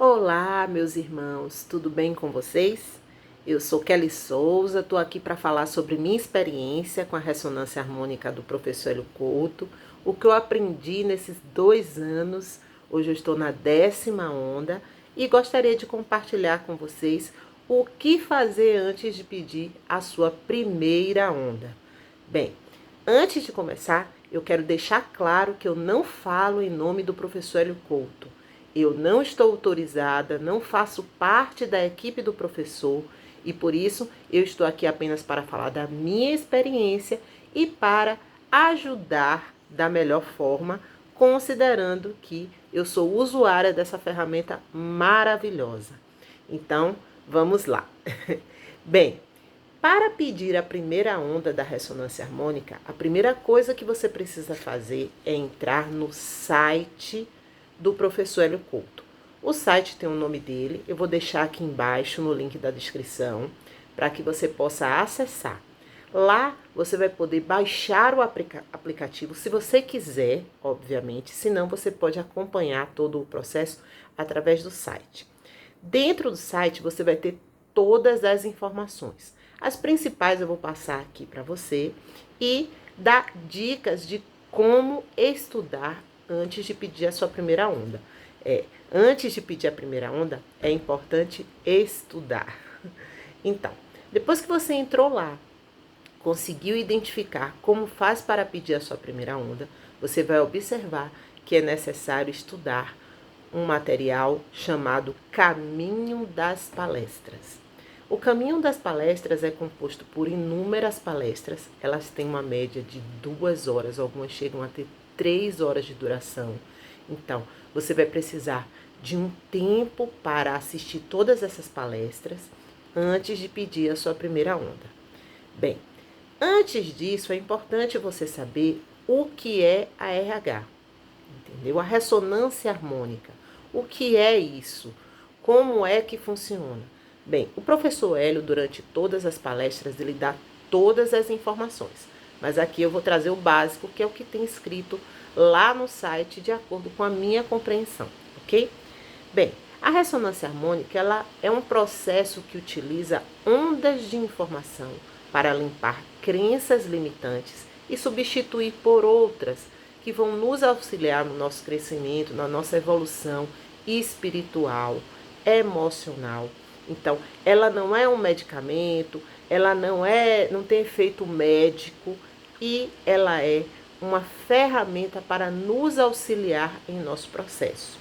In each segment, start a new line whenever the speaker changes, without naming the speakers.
Olá, meus irmãos, tudo bem com vocês? Eu sou Kelly Souza, estou aqui para falar sobre minha experiência com a ressonância harmônica do professor Hélio Couto, o que eu aprendi nesses 2 anos. Hoje eu estou na 10ª onda e gostaria de compartilhar com vocês o que fazer antes de pedir a sua primeira onda. Bem, antes de começar, eu quero deixar claro que eu não falo em nome do professor Hélio Couto. Eu não estou autorizada, não faço parte da equipe do professor e por isso eu estou aqui apenas para falar da minha experiência e para ajudar da melhor forma, considerando que eu sou usuária dessa ferramenta maravilhosa. Então, vamos lá. Bem, para pedir a primeira onda da ressonância harmônica, a primeira coisa que você precisa fazer é entrar no site do professor Hélio Couto. O site tem o nome dele, eu vou deixar aqui embaixo no link da descrição para que você possa acessar. Lá você vai poder baixar o aplicativo se você quiser, obviamente, senão você pode acompanhar todo o processo através do site. Dentro do site você vai ter todas as informações. As principais eu vou passar aqui para você e dar dicas de como estudar antes de pedir a sua primeira onda. Antes de pedir a primeira onda, é importante estudar. Então, depois que você entrou lá, conseguiu identificar como faz para pedir a sua primeira onda, você vai observar que é necessário estudar um material chamado Caminho das Palestras. O Caminho das Palestras é composto por inúmeras palestras, elas têm uma média de 2 horas, algumas chegam a ter 3 horas de duração. Então, você vai precisar de um tempo para assistir todas essas palestras antes de pedir a sua primeira onda. Bem, antes disso, é importante você saber o que é a RH, entendeu? A ressonância harmônica. O que é isso? Como é que funciona? Bem, o professor Hélio, durante todas as palestras, ele dá todas as informações. Mas aqui eu vou trazer o básico, que é o que tem escrito lá no site, de acordo com a minha compreensão, ok? Bem, a ressonância harmônica, ela é um processo que utiliza ondas de informação para limpar crenças limitantes e substituir por outras que vão nos auxiliar no nosso crescimento, na nossa evolução espiritual, emocional. Então, ela não é um medicamento, ela não tem efeito médico e ela é uma ferramenta para nos auxiliar em nosso processo.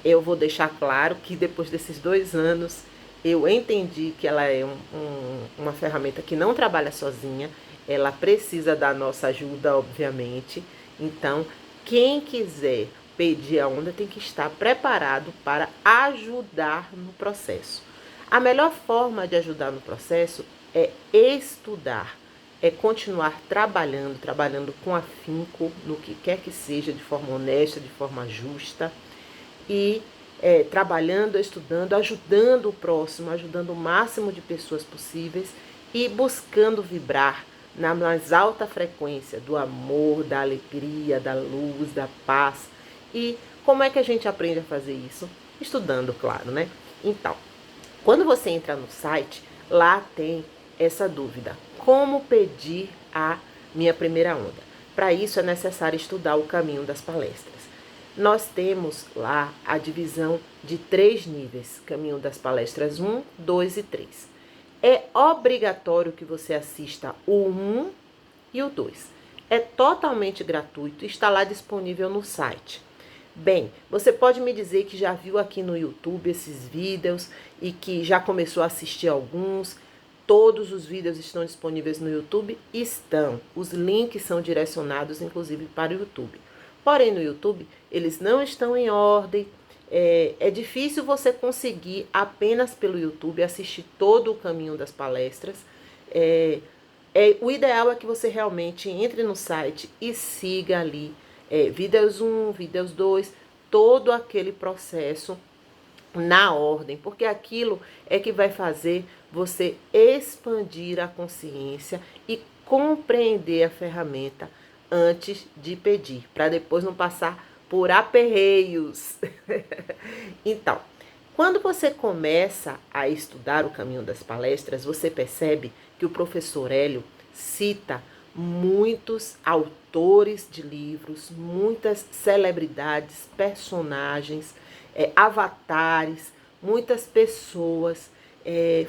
Eu vou deixar claro que depois desses 2 anos eu entendi que ela é uma ferramenta que não trabalha sozinha, ela precisa da nossa ajuda, obviamente. Então, quem quiser pedir a onda tem que estar preparado para ajudar no processo. A melhor forma de ajudar no processo é estudar, é continuar trabalhando com afinco no que quer que seja, de forma honesta, de forma justa, e trabalhando, estudando, ajudando o próximo, ajudando o máximo de pessoas possíveis e buscando vibrar na mais alta frequência do amor, da alegria, da luz, da paz. E como é que a gente aprende a fazer isso? Estudando, claro, né? Então, quando você entra no site, lá tem essa dúvida: como pedir a minha primeira onda? Para isso é necessário estudar o caminho das palestras. Nós temos lá a divisão de 3 níveis, caminho das palestras 1, 2 e 3. É obrigatório que você assista o 1 e o 2. É totalmente gratuito e está lá disponível no site. Bem, você pode me dizer que já viu aqui no YouTube esses vídeos e que já começou a assistir alguns. Todos os vídeos estão disponíveis no YouTube? Estão. Os links são direcionados, inclusive, para o YouTube. Porém, no YouTube, eles não estão em ordem. É difícil você conseguir, apenas pelo YouTube, assistir todo o caminho das palestras. O ideal é que você realmente entre no site e siga ali vídeos 1, vídeos 2, todo aquele processo na ordem, porque aquilo é que vai fazer você expandir a consciência e compreender a ferramenta antes de pedir, para depois não passar por aperreios. Então, Quando você começa a estudar o Caminho das Palestras, você percebe que o professor Hélio cita muitos autores de livros, muitas celebridades, personagens, avatares, muitas pessoas,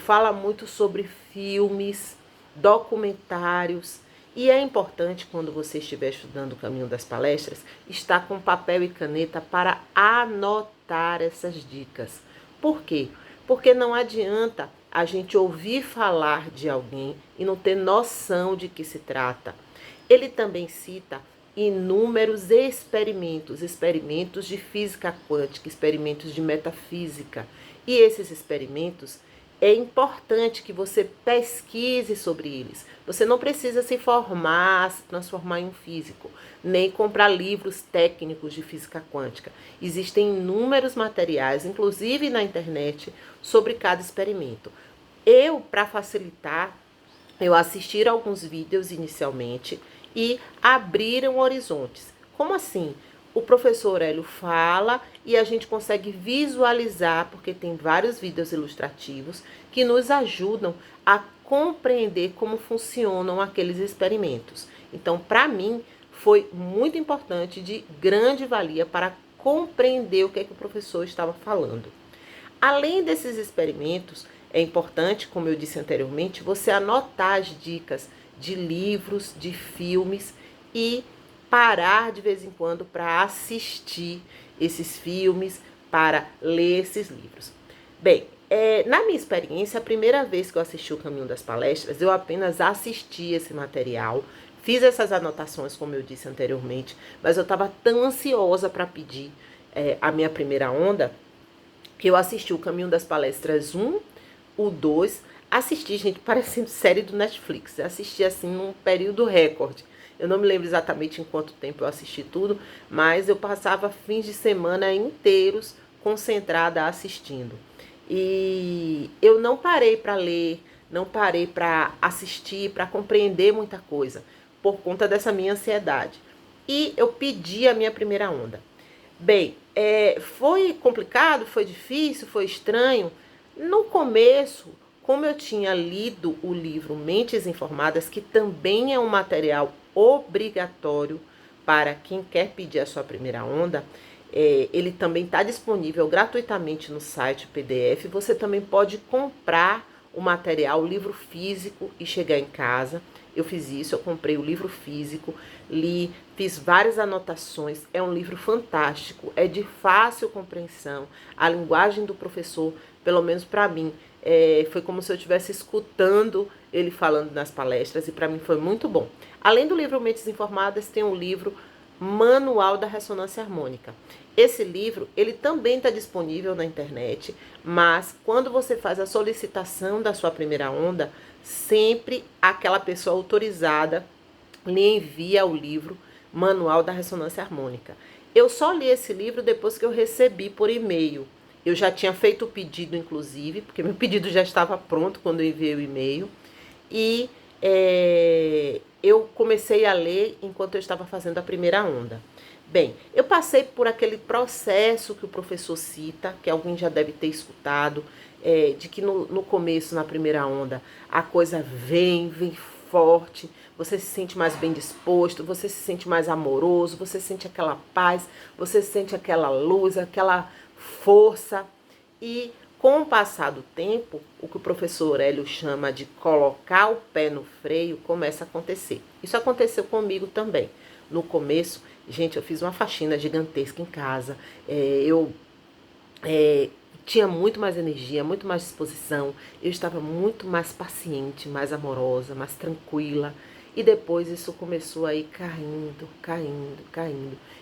fala muito sobre filmes, documentários. E é importante, quando você estiver estudando o Caminho das Palestras, estar com papel e caneta para anotar essas dicas. Por quê? Porque não adianta a gente ouvir falar de alguém e não ter noção de que se trata. Ele também cita inúmeros experimentos de física quântica, experimentos de metafísica. E esses experimentos é importante que você pesquise sobre eles. Você não precisa se formar, se transformar em um físico, nem comprar livros técnicos de física quântica. Existem inúmeros materiais, inclusive na internet, sobre cada experimento. Para facilitar, eu assisti alguns vídeos inicialmente e abriram horizontes. Como assim? O professor Hélio fala e a gente consegue visualizar, porque tem vários vídeos ilustrativos que nos ajudam a compreender como funcionam aqueles experimentos. Então, para mim, foi muito importante, de grande valia para compreender o que o professor estava falando. Além desses experimentos, é importante, como eu disse anteriormente, você anotar as dicas de livros, de filmes e parar de vez em quando para assistir esses filmes, para ler esses livros. Bem, na minha experiência, a primeira vez que eu assisti o Caminho das Palestras, eu apenas assisti esse material, fiz essas anotações, como eu disse anteriormente, mas eu estava tão ansiosa para pedir a minha primeira onda, que eu assisti o Caminho das Palestras 1, o 2, assisti, gente, parecendo série do Netflix, eu assisti assim num período recorde. Eu não me lembro exatamente em quanto tempo eu assisti tudo, mas eu passava fins de semana inteiros concentrada assistindo. E eu não parei para ler, não parei para assistir, para compreender muita coisa, por conta dessa minha ansiedade. E eu pedi a minha primeira onda. Bem, foi complicado, foi difícil, foi estranho. No começo, como eu tinha lido o livro Mentes Informadas, que também é um material obrigatório para quem quer pedir a sua primeira onda, ele também está disponível gratuitamente no site PDF. Você também pode comprar o material, o livro físico, e chegar em casa. Eu fiz isso, eu comprei o livro físico, li, fiz várias anotações. É um livro fantástico, é de fácil compreensão. A linguagem do professor, pelo menos para mim, foi como se eu estivesse escutando ele falando nas palestras, e para mim foi muito bom. Além do livro Mentes Informadas, tem um livro Manual da Ressonância Harmônica. Esse livro, ele também está disponível na internet, mas quando você faz a solicitação da sua primeira onda, sempre aquela pessoa autorizada lhe envia o livro Manual da Ressonância Harmônica. Eu só li esse livro depois que eu recebi por e-mail. Eu já tinha feito o pedido, inclusive, porque meu pedido já estava pronto quando eu enviei o e-mail. E eu comecei a ler enquanto eu estava fazendo a primeira onda. Bem, eu passei por aquele processo que o professor cita, que alguém já deve ter escutado, de que no começo, na primeira onda, a coisa vem forte, você se sente mais bem disposto, você se sente mais amoroso, você sente aquela paz, você sente aquela luz, aquela força. E com o passar do tempo, o que o professor Hélio chama de colocar o pé no freio começa a acontecer. Isso aconteceu comigo também. No começo, gente, eu fiz uma faxina gigantesca em casa. Eu tinha muito mais energia, muito mais disposição. Eu estava muito mais paciente, mais amorosa, mais tranquila. E depois isso começou a ir caindo.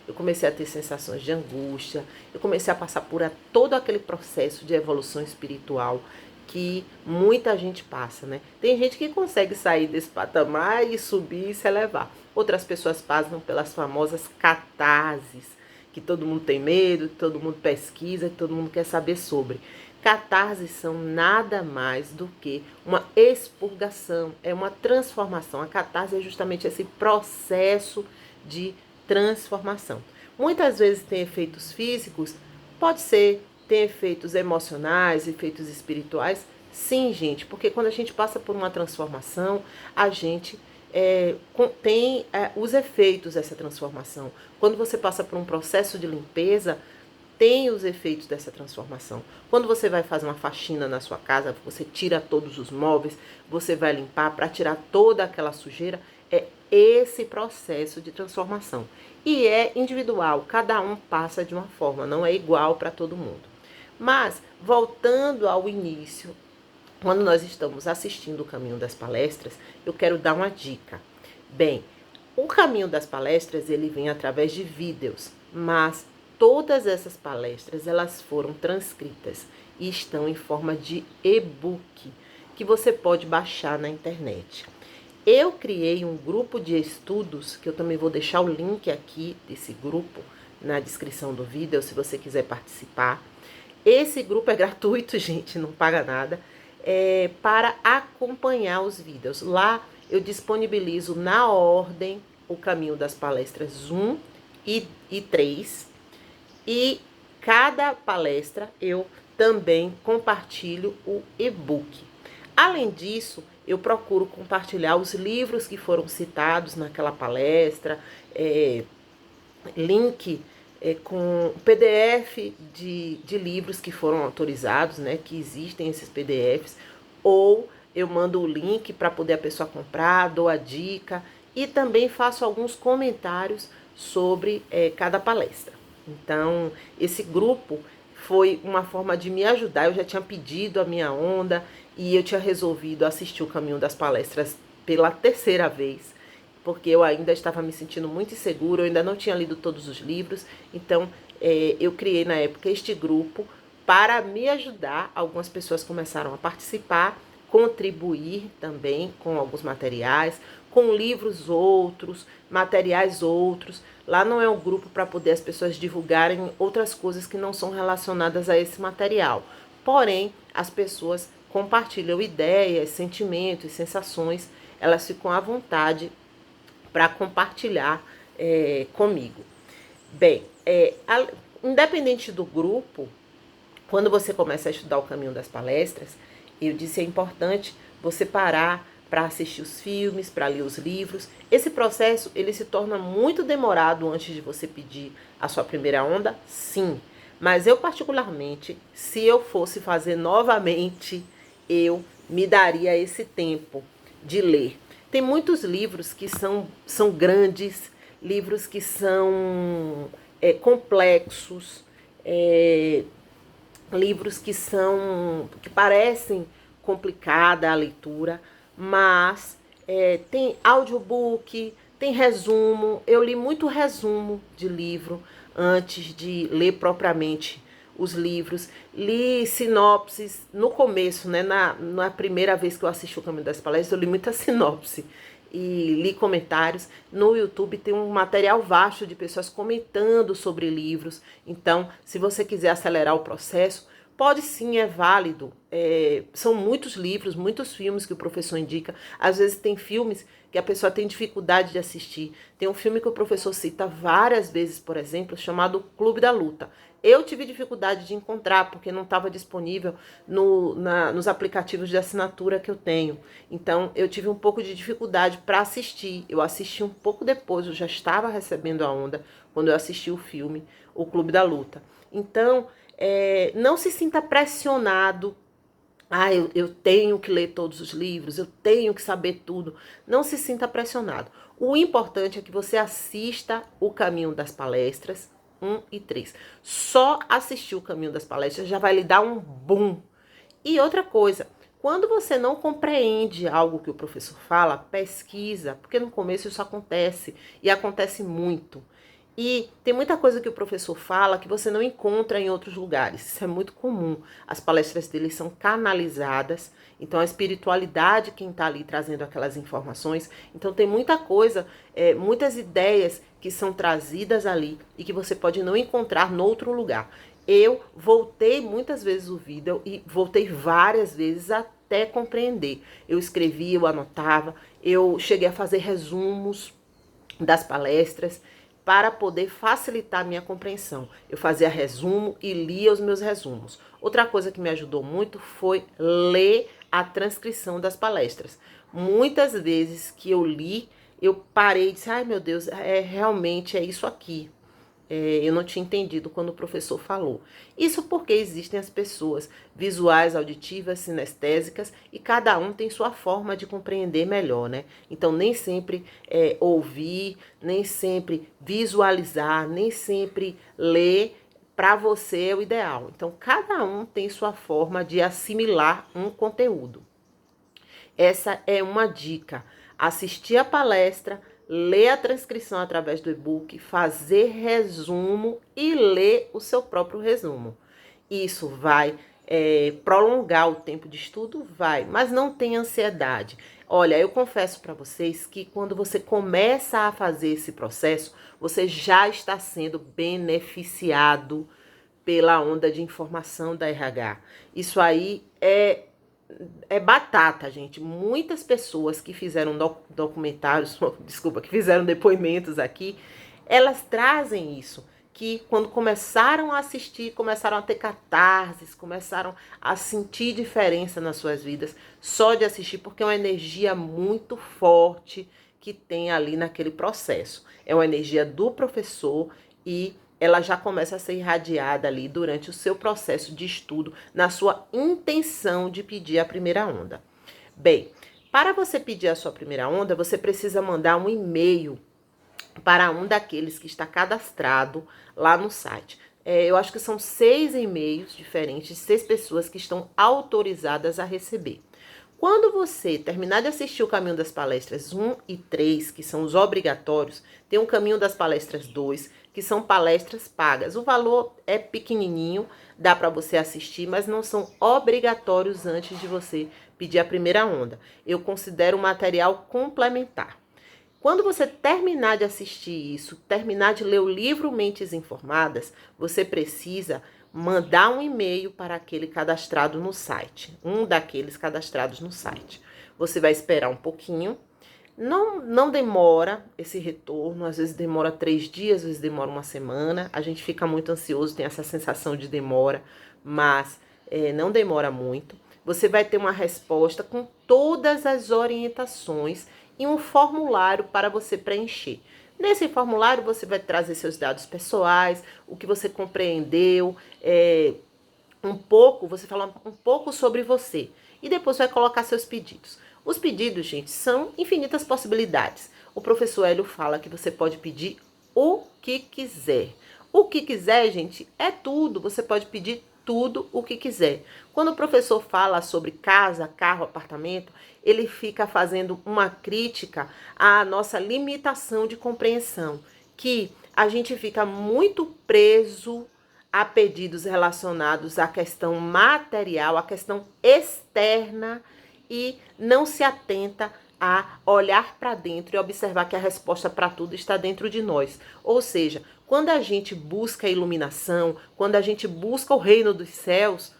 Eu comecei a ter sensações de angústia. Eu comecei a passar por todo aquele processo de evolução espiritual que muita gente passa, né? Tem gente que consegue sair desse patamar e subir e se elevar. Outras pessoas passam pelas famosas catarses, que todo mundo tem medo, que todo mundo pesquisa, que todo mundo quer saber sobre. Catarses são nada mais do que uma expurgação, é uma transformação. A catarse é justamente esse processo de transformação. Muitas vezes tem efeitos físicos, pode ser tem efeitos emocionais, efeitos espirituais? Sim, gente, porque quando a gente passa por uma transformação, a gente tem os efeitos dessa transformação. Quando você passa por um processo de limpeza, tem os efeitos dessa transformação. Quando você vai fazer uma faxina na sua casa, você tira todos os móveis, você vai limpar para tirar toda aquela sujeira, é esse processo de transformação. E é individual, cada um passa de uma forma, não é igual para todo mundo. Mas, voltando ao início, quando nós estamos assistindo o Caminho das Palestras, eu quero dar uma dica. Bem, o Caminho das Palestras, ele vem através de vídeos, mas todas essas palestras, elas foram transcritas e estão em forma de e-book, que você pode baixar na internet. Eu criei um grupo de estudos, que eu também vou deixar o link aqui desse grupo na descrição do vídeo, se você quiser participar. Esse grupo é gratuito, gente, não paga nada, para acompanhar os vídeos. Lá eu disponibilizo na ordem o Caminho das Palestras 1 e 3, e cada palestra eu também compartilho o e-book. Além disso, eu procuro compartilhar os livros que foram citados naquela palestra, link com PDF de livros que foram autorizados, né, que existem esses PDFs, ou eu mando o link para poder a pessoa comprar, dou a dica e também faço alguns comentários sobre cada palestra. Então, esse grupo foi uma forma de me ajudar. Eu já tinha pedido a minha onda e eu tinha resolvido assistir o Caminho das Palestras pela terceira vez, porque eu ainda estava me sentindo muito insegura, eu ainda não tinha lido todos os livros. Então, eu criei na época este grupo para me ajudar. Algumas pessoas começaram a participar, contribuir também com alguns materiais, com livros outros, materiais outros. Lá não é um grupo para poder as pessoas divulgarem outras coisas que não são relacionadas a esse material. Porém, as pessoas compartilham ideias, sentimentos, sensações, elas ficam à vontade para compartilhar comigo. Bem, independente do grupo, quando você começa a estudar o Caminho das Palestras, eu disse, é importante você parar para assistir os filmes, para ler os livros. Esse processo, ele se torna muito demorado antes de você pedir a sua primeira onda? Sim. Mas eu, particularmente, se eu fosse fazer novamente, eu me daria esse tempo de ler. Tem muitos livros que são grandes, livros que são complexos, livros que parecem complicada a leitura, mas tem audiobook, tem resumo. Eu li muito resumo de livro antes de ler propriamente os livros. Li sinopses no começo, né? Na primeira vez que eu assisti o Caminho das Palestras, eu li muita sinopse e li comentários. No YouTube tem um material vasto de pessoas comentando sobre livros. Então, se você quiser acelerar o processo, pode sim, é válido. São muitos livros, muitos filmes que o professor indica. Às vezes tem filmes que a pessoa tem dificuldade de assistir. Tem um filme que o professor cita várias vezes, por exemplo, chamado Clube da Luta. Eu tive dificuldade de encontrar, porque não estava disponível nos aplicativos de assinatura que eu tenho. Então, eu tive um pouco de dificuldade para assistir. Eu assisti um pouco depois, eu já estava recebendo a onda, quando eu assisti o filme, O Clube da Luta. Então, não se sinta pressionado. Eu tenho que ler todos os livros, eu tenho que saber tudo. Não se sinta pressionado. O importante é que você assista o Caminho das Palestras 1 e 3. Só assistir o Caminho das Palestras já vai lhe dar um boom. E outra coisa, quando você não compreende algo que o professor fala, pesquisa, porque no começo isso acontece, e acontece muito. E tem muita coisa que o professor fala que você não encontra em outros lugares. Isso é muito comum. As palestras dele são canalizadas. Então, a espiritualidade quem está ali trazendo aquelas informações. Então, tem muita coisa, muitas ideias que são trazidas ali e que você pode não encontrar em outro lugar. Eu voltei muitas vezes o vídeo e voltei várias vezes até compreender. Eu escrevia, eu anotava, eu cheguei a fazer resumos das palestras, para poder facilitar a minha compreensão. Eu fazia resumo e lia os meus resumos. Outra coisa que me ajudou muito foi ler a transcrição das palestras. Muitas vezes que eu li, eu parei e disse, ai meu Deus, realmente é isso aqui. Eu não tinha entendido quando o professor falou. Isso porque existem as pessoas visuais, auditivas, sinestésicas e cada um tem sua forma de compreender melhor, né? Então, nem sempre ouvir, nem sempre visualizar, nem sempre ler para você é o ideal. Então, cada um tem sua forma de assimilar um conteúdo. Essa é uma dica. Assistir a palestra, ler a transcrição através do e-book, fazer resumo e ler o seu próprio resumo. Isso vai prolongar o tempo de estudo? Vai, mas não tenha ansiedade. Olha, eu confesso para vocês que quando você começa a fazer esse processo, você já está sendo beneficiado pela onda de informação da RH. Isso aí é batata, gente. Muitas pessoas que fizeram documentários, desculpa, que fizeram depoimentos aqui, elas trazem isso, que quando começaram a assistir, começaram a ter catarses, começaram a sentir diferença nas suas vidas, só de assistir, porque é uma energia muito forte que tem ali naquele processo. É uma energia do professor e ela já começa a ser irradiada ali durante o seu processo de estudo, na sua intenção de pedir a primeira onda. Bem, para você pedir a sua primeira onda, você precisa mandar um e-mail para um daqueles que está cadastrado lá no site. Eu acho que são 6 e-mails diferentes, 6 pessoas que estão autorizadas a receber. Quando você terminar de assistir o Caminho das Palestras 1 e 3, que são os obrigatórios, tem o Caminho das Palestras 2, que são palestras pagas. O valor é pequenininho, dá para você assistir, mas não são obrigatórios antes de você pedir a primeira onda. Eu considero um material complementar. Quando você terminar de assistir isso, terminar de ler o livro Mentes Informadas, você precisa mandar um e-mail para aquele cadastrado no site, um daqueles cadastrados no site. Você vai esperar um pouquinho, não demora esse retorno, às vezes demora 3 dias, às vezes demora uma semana, a gente fica muito ansioso, tem essa sensação de demora, mas não demora muito. Você vai ter uma resposta com todas as orientações e um formulário para você preencher. Nesse formulário você vai trazer seus dados pessoais, o que você compreendeu, você fala um pouco sobre você e depois vai colocar seus pedidos. Os pedidos, gente, são infinitas possibilidades. O professor Hélio fala que você pode pedir o que quiser. O que quiser, gente, é tudo. Você pode pedir tudo o que quiser. Quando o professor fala sobre casa, carro, apartamento, ele fica fazendo uma crítica à nossa limitação de compreensão, que a gente fica muito preso a pedidos relacionados à questão material, à questão externa e não se atenta a olhar para dentro e observar que a resposta para tudo está dentro de nós. Ou seja, quando a gente busca a iluminação, quando a gente busca o reino dos céus,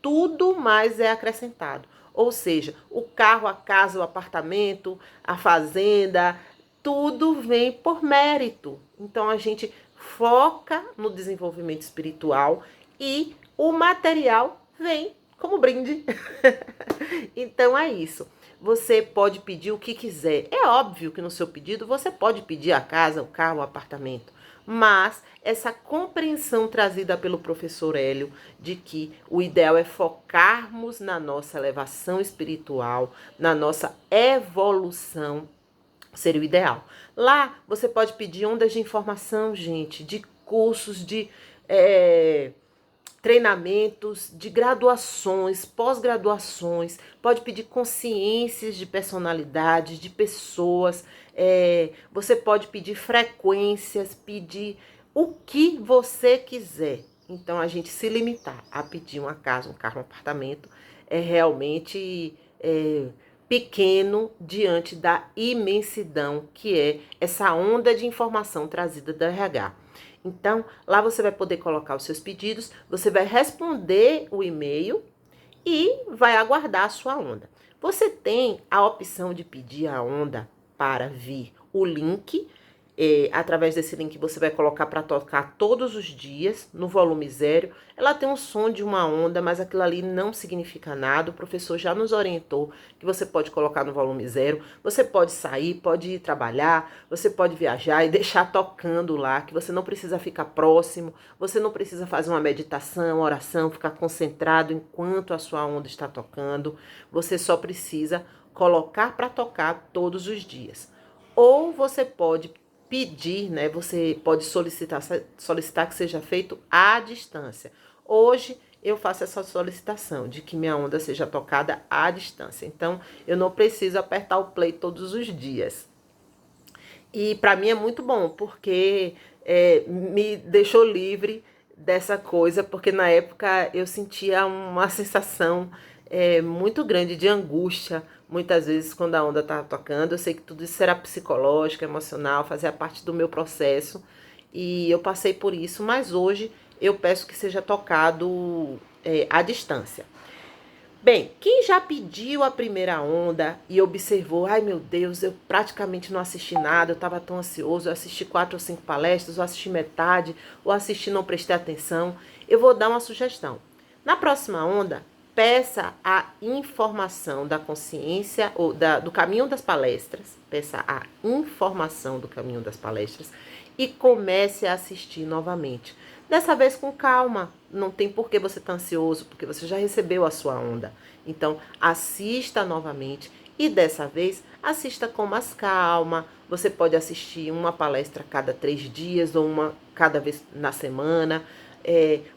tudo mais é acrescentado. Ou seja, o carro, a casa, o apartamento, a fazenda, tudo vem por mérito. Então a gente foca no desenvolvimento espiritual e o material vem como brinde. Então é isso. Você pode pedir o que quiser. É óbvio que no seu pedido você pode pedir a casa, o carro, o apartamento. Mas essa compreensão trazida pelo professor Hélio de que o ideal é focarmos na nossa elevação espiritual, na nossa evolução, seria o ideal. Lá você pode pedir ondas de informação, gente, de cursos, de treinamentos, de graduações, pós-graduações, pode pedir consciências de personalidades, de pessoas, você pode pedir frequências, pedir o que você quiser. Então, a gente se limitar a pedir uma casa, um carro, um apartamento, é realmente pequeno diante da imensidão que é essa onda de informação trazida da RH. Então, lá você vai poder colocar os seus pedidos, você vai responder o e-mail e vai aguardar a sua onda. Você tem a opção de pedir a onda para vir o link. através desse link você vai colocar para tocar todos os dias, no volume 0. Ela tem um som de uma onda, mas aquilo ali não significa nada. O professor já nos orientou que você pode colocar no volume 0. Você pode sair, pode ir trabalhar, você pode viajar e deixar tocando lá, que você não precisa ficar próximo, você não precisa fazer uma meditação, oração, ficar concentrado enquanto a sua onda está tocando. Você só precisa colocar para tocar todos os dias. Ou você pode pedir, né? Você pode solicitar que seja feito à distância. Hoje eu faço essa solicitação de que minha onda seja tocada à distância. Então, eu não preciso apertar o play todos os dias. E para mim é muito bom, porque me deixou livre dessa coisa, porque na época eu sentia uma sensação muito grande de angústia, muitas vezes quando a onda estava tocando. Eu sei que tudo isso era psicológico, emocional, fazia parte do meu processo, e eu passei por isso, mas hoje eu peço que seja tocado à distância. Bem, quem já pediu a primeira onda e observou, ai meu Deus, eu praticamente não assisti nada, eu estava tão ansioso, eu assisti 4 ou 5 palestras, ou assisti metade, ou assisti e não prestei atenção, eu vou dar uma sugestão. Na próxima onda, peça a informação da consciência, ou do caminho das palestras, peça a informação do caminho das palestras e comece a assistir novamente. Dessa vez com calma, não tem por que você estar ansioso, porque você já recebeu a sua onda. Então, assista novamente e dessa vez assista com mais calma. Você pode assistir uma palestra a cada 3 dias ou uma cada vez na semana.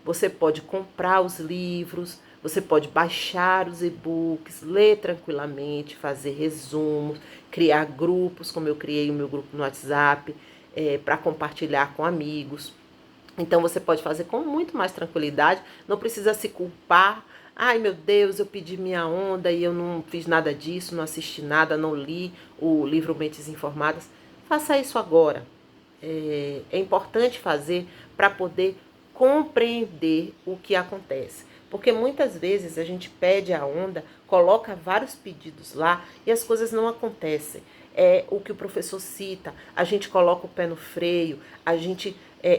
Você pode comprar os livros, você pode baixar os e-books, ler tranquilamente, fazer resumos, criar grupos, como eu criei o meu grupo no WhatsApp, para compartilhar com amigos. Então você pode fazer com muito mais tranquilidade, não precisa se culpar. Ai meu Deus, eu pedi minha onda e eu não fiz nada disso, não assisti nada, não li o livro Mentes Informadas. Faça isso agora. É importante fazer para poder compreender o que acontece. Porque muitas vezes a gente pede a onda, coloca vários pedidos lá e as coisas não acontecem. É o que o professor cita, a gente coloca o pé no freio, a gente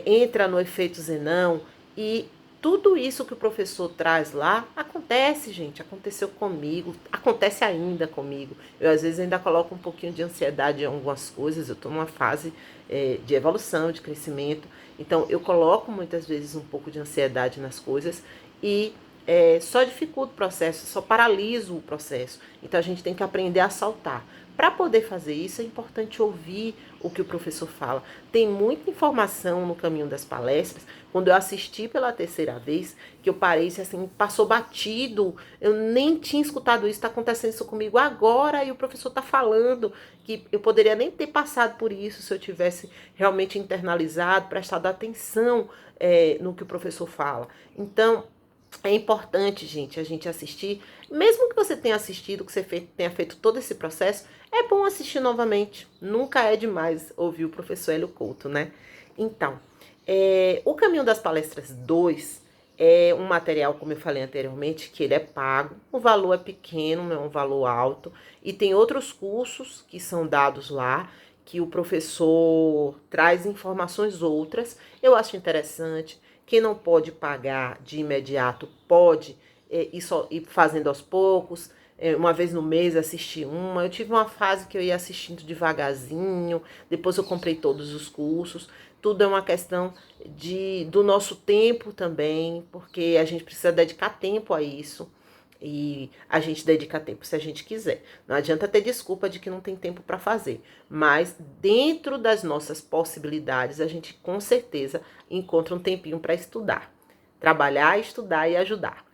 entra no efeito Zenão e tudo isso que o professor traz lá acontece, gente, aconteceu comigo, acontece ainda comigo. Eu às vezes ainda coloco um pouquinho de ansiedade em algumas coisas, eu estou numa fase de evolução, de crescimento, então eu coloco muitas vezes um pouco de ansiedade nas coisas e só dificulta o processo, só paraliso o processo. Então a gente tem que aprender a saltar. Para poder fazer isso é importante ouvir o que o professor fala. Tem muita informação no caminho das palestras. Quando eu assisti pela 3ª vez, que eu parei assim, passou batido, eu nem tinha escutado isso, está acontecendo isso comigo agora e o professor está falando que eu poderia nem ter passado por isso se eu tivesse realmente internalizado, prestado atenção no que o professor fala. Então, é importante, gente, a gente assistir, mesmo que você tenha assistido, que você tenha feito todo esse processo, é bom assistir novamente. Nunca é demais ouvir o professor Hélio Couto, né? Então, o Caminho das Palestras 2 é um material, como eu falei anteriormente, que ele é pago, o valor é pequeno, não é um valor alto, e tem outros cursos que são dados lá, que o professor traz informações outras, eu acho interessante. Quem não pode pagar de imediato pode ir fazendo aos poucos, uma vez no mês assistir uma. Eu tive uma fase que eu ia assistindo devagarzinho, depois eu comprei todos os cursos. Tudo é uma questão do nosso tempo também, porque a gente precisa dedicar tempo a isso. E a gente dedica tempo se a gente quiser. Não adianta ter desculpa de que não tem tempo para fazer. Mas dentro das nossas possibilidades, a gente com certeza encontra um tempinho para estudar. Trabalhar, estudar e ajudar.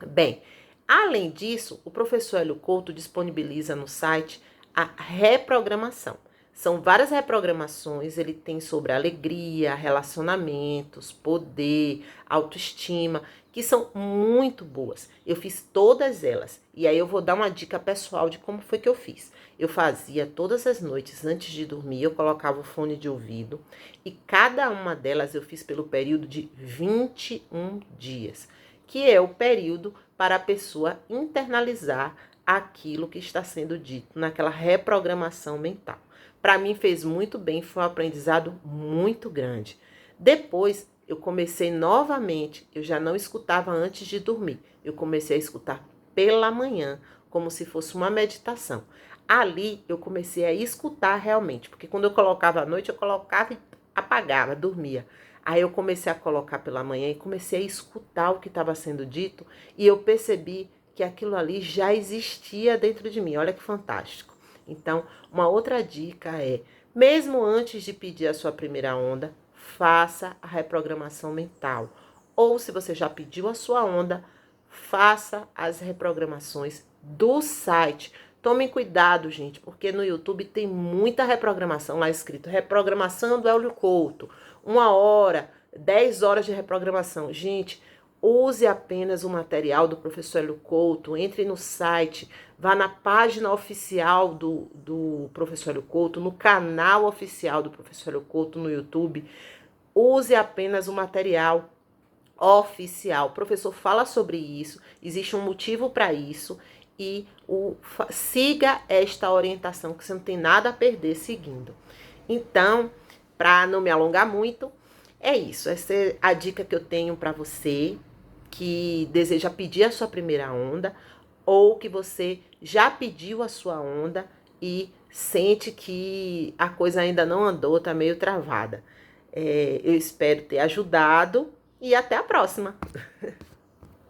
Bem, além disso, o professor Hélio Couto disponibiliza no site a reprogramação. São várias reprogramações, ele tem sobre alegria, relacionamentos, poder, autoestima, que são muito boas. Eu fiz todas elas e aí eu vou dar uma dica pessoal de como foi que eu fiz. Eu fazia todas as noites antes de dormir, eu colocava o fone de ouvido e cada uma delas eu fiz pelo período de 21 dias, que é o período para a pessoa internalizar aquilo que está sendo dito naquela reprogramação mental. Para mim fez muito bem, foi um aprendizado muito grande. Depois eu comecei novamente, eu já não escutava antes de dormir, eu comecei a escutar pela manhã, como se fosse uma meditação. Ali eu comecei a escutar realmente, porque quando eu colocava à noite, eu colocava e apagava, dormia. Aí eu comecei a colocar pela manhã e comecei a escutar o que estava sendo dito e eu percebi que aquilo ali já existia dentro de mim. Olha que fantástico. Então, uma outra dica é, mesmo antes de pedir a sua primeira onda, faça a reprogramação mental. Ou se você já pediu a sua onda, faça as reprogramações do site. Tomem cuidado, gente, porque no YouTube tem muita reprogramação lá escrito reprogramação do Hélio Couto. 1 hora, 10 horas de reprogramação. Gente, use apenas o material do professor Hélio Couto, entre no site, vá na página oficial do professor Hélio Couto, no canal oficial do professor Hélio Couto no YouTube. Use apenas o material oficial. O professor fala sobre isso, existe um motivo para isso e siga esta orientação, que você não tem nada a perder seguindo. Então, para não me alongar muito, é isso. Essa é a dica que eu tenho para você que deseja pedir a sua primeira onda ou que você já pediu a sua onda e sente que a coisa ainda não andou, tá meio travada. Eu espero ter ajudado e até a próxima!